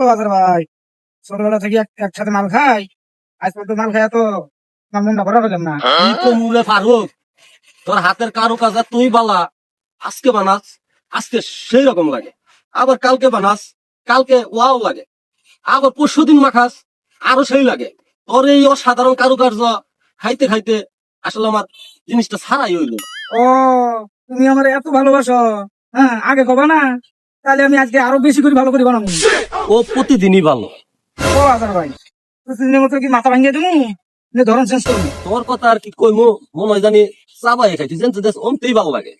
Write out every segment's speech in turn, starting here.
ও আজার ভাই, ছোটবেলা থেকে একসাথে মাল খাই, আজ পর্যন্ত মাল খাই তো আমার মনটা ভরা পেলাম না। কি কমুরে ফারুক, তোর হাতের কারুকাজ তুই বালা। আজকে বানাস, আজকে সেই রকম লাগে। আবার কালকে বানাস, কালকে ওয়াও লাগে। আবার পরশুদিন মাখাস, আরো সেই লাগে। তোর এই অসাধারণ কারুকার্য খাইতে খাইতে আসলে আমার জিনিসটা ছাড়াই হইল। ও, তুমি আমার এত ভালোবাসো, হ্যাঁ আগে কবা না, তাহলে আমি আজকে আরো বেশি করে ভালো করে বানাবো। ও প্রতিদিনই ভালো। ও আজার ভাই, প্রতিদিনের মতো কি মাথা ভাঙিয়ে তুমি ধরন চেঞ্জ করবো? তোর কথা আর কি কইমু, মনে হয় জানি চাবাই খাইছি, জানতে দেশ অমতেই ভালো লাগে।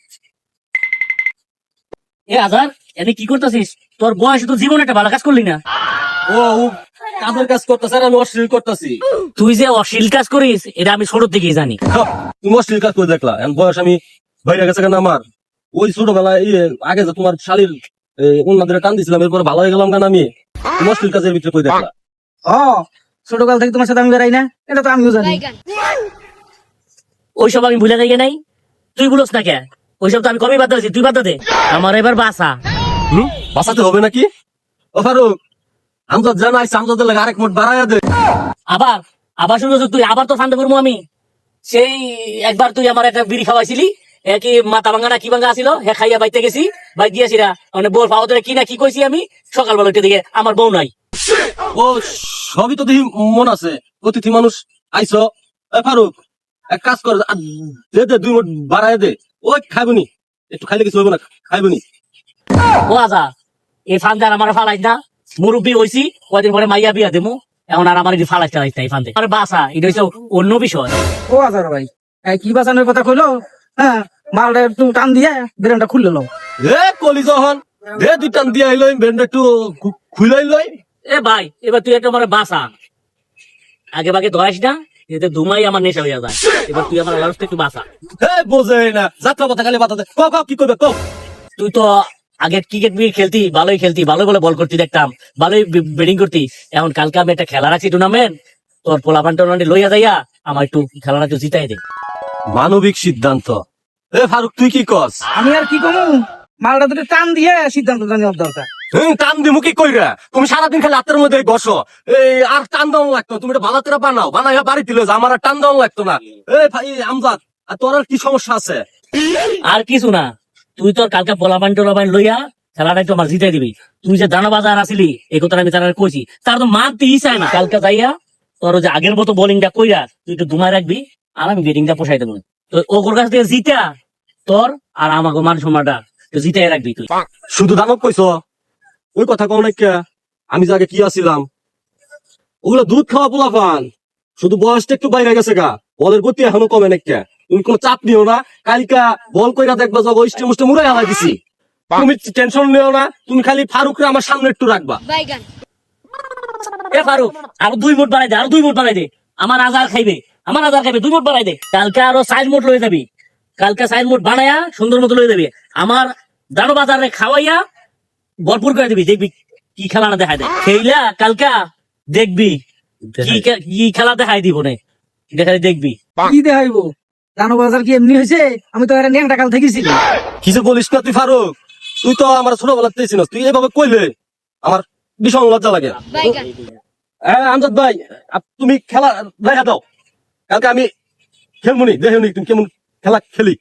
এ আজার, এনে কি করতেছিস? তোর বয়সে তো জীবন একটা ভালো কাজ করলি না। ও কাজের কাজ করতেছে আর আমি অশ্লীল করতেছি। তুই যে অশ্লীল কাজ করিস এটা আমি ছোট থেকেই জানি। তুমি অশ্লীল কাজ করে দেখলা, এখন বয়স আমি বাইরে গেছে কেন আমার। ওই ছোটবেলায় আগে যে তোমার শালীর অন্যদের টান দিছিলাম, এরপর ভালো হয়ে গেলাম কেন আমি। তুমি অশ্লীল কাজের ভিতরে করে দেখলা। ও, ছোটকাল থেকে তোমার সাথে আমি বেড়াই না, এটা তো আমিও জানি। ওইসব আমি ভুলে যাই নাই, তুই বলস না কে? ওইসব তো আমি কবে বাদ দিয়েছি, তুই বাদ দে। আমার এবার বাসা। বাঁচাতে হবে নাকি? ও ফারুক, আমজাদ জানাই আমজাদের লাগে আরেক মোট বাড়াইয়া দে। আবার আবার শুনছ তুই? আবার তো ফান্ডে করবো আমি। সেই একবার তুই আমার একটা বিড়ি খাওয়াইছিলি, কি মাথা ভাঙা না কি ভাঙা ছিল, হ্যাঁ খাইয়া বাইতে গেছি, বাই দিয়েছি না মানে বোর পাওয়া ধরে কি না কি কইছি আমি। সকালবেলা উঠে দিকে আমার বউ নাই। ও সবই তো দেখি মন আছে, অতিথি মানুষ আইস। ফারুক, এক কাজ কর, দে দে 2 মোট বাড়াইয়া দে। ওই খাইবনি, একটু খাইলে কিছু হইব না, খাইবনি। ও আজা, এই ফান্দে আর আমার ফালাই না। মুরব্বী হয়েছি, কয়দিন পরে মাইয়া বিয়া দেবো, এখন আর আমার ফালাই চালাই এই ফান্দে। আর বাসা এটা হচ্ছে অন্য বিষয়। ও আজার ভাই, কি বাঁচানোর কথা কইলো, হ্যাঁ মালটা একটু টান দিয়ে ব্রেনটা খুললে লো। এ কলি যখন দে 2 টান দিয়ে আইলই, বেন্ড একটু খুইলাই লই। এ ভাই, এবার তুই একটা আমার বাসা আগে বাগে ধরাইস না, এতে ধুমাই আমার নেশা হইয়া যায়। এবার তুই আমার লাস্ট একটু বাসা। হে বোঝে না, যাত্রা পথে খালি বাতা দে। ক কি কইবে ক। তুই তো আগে ক্রিকেট খেলতি, ভালোই খেলতি, ভালোই বলে বল করতি, দেখতাম ভালোই ব্যাটিং করতি। এখন কালকে আমি একটা খেলা রাখছি টুর্নামেন্ট, তোর পোলাপান টুর্নামেন্ট লইয়া যাইয়া আমার একটু খেলাটা একটু জিতাই দে। মানবিক সিদ্ধান্ত। এ ফারুক, তুই কি কস? আমি আর কি কমু, মালটা দুটো টান দিয়ে সিদ্ধান্ত নেওয়ার দরকার। টান দিমু কি কইরা? তুমি সারাদিন খালি হাতের মধ্যে বসো, এই আর টান দাও লাগতো। তুমি এটা ভালো করে বানাও, বানাইয়া বাড়ি দিলে আমার আর টান দাও লাগতো না। এই ভাই আমজাদ, আর তোর আর কি সমস্যা আছে? আর কিছু না, তুই তোর কালকে পোলাপান টোলাপান লইয়া খেলাটা একটু আমার জিতাই দিবি। তুই যে দানা বাজার আসিলি এই কথা আমি তারা কইছি, তার তো মারতেই চায় না। কালকে যাইয়া তোর যে আগের মতো বোলিংটা কইরা তুই একটু ঘুমায় রাখবি, আর আমি ব্যাটিংটা পোষাই দেবো। তো ওর কাছ থেকে জিতা তোর আর আমাকে মান সম্মানটা জিতাই রাখবি তুই। শুধু দানব কইছো, ওই কথা কও না কে? আমি যে আগে কি আছিলাম, ওগুলো দুধ খাওয়া পোলাপান, শুধু বয়সটা একটু বাইরে গেছে গা, বলের গতি এখনো কমে না কে। তুমি কোনো চাপ নিও না, কালকা বল কইরা দেখবা যে ইষ্টে মুষ্টে মুড়ে হালাই দিছি। তুমি টেনশন নিও না, তুমি খালি ফারুকরে আমার সামনে একটু রাখবা। এ ফারুক, আরো 2 মোট বাড়াই দে, আরো 2 মোট বাড়াই দে। আমার আজার খাইবে, আমার আজার খাইবে, 2 মোট বাড়াই দে। কালকে আরো 4 মোট লয়ে যাবি, কালকে 4 মোট বানায়া সুন্দর মতো লয়ে যাবি। আমার দানো বাজারে খাওয়াইয়া ভরপুর করে দিবি, দেখবি কি খেলা না দেখাই দেয়। খেইলা কালকা দেখবি কি খেলা দেখাই দিব নে, দেখাই দেখবি। কি দেখাইবো? জানো বাজার কি এমনি হয়েছে? আমি তো একটা ন্যাংটা কাল থেকেছি। কিছু বলিস না তুই ফারুক, তুই তো আমার ছোটবেলাতেই ছিলিস, তুই এভাবে কইলে আমার ভীষণ লজ্জা লাগে। আমজাদ ভাই, তুমি খেলা দেখা দাও, কালকে আমি খেলবনি, দেখুনি তুমি কেমন খেলা খেলি।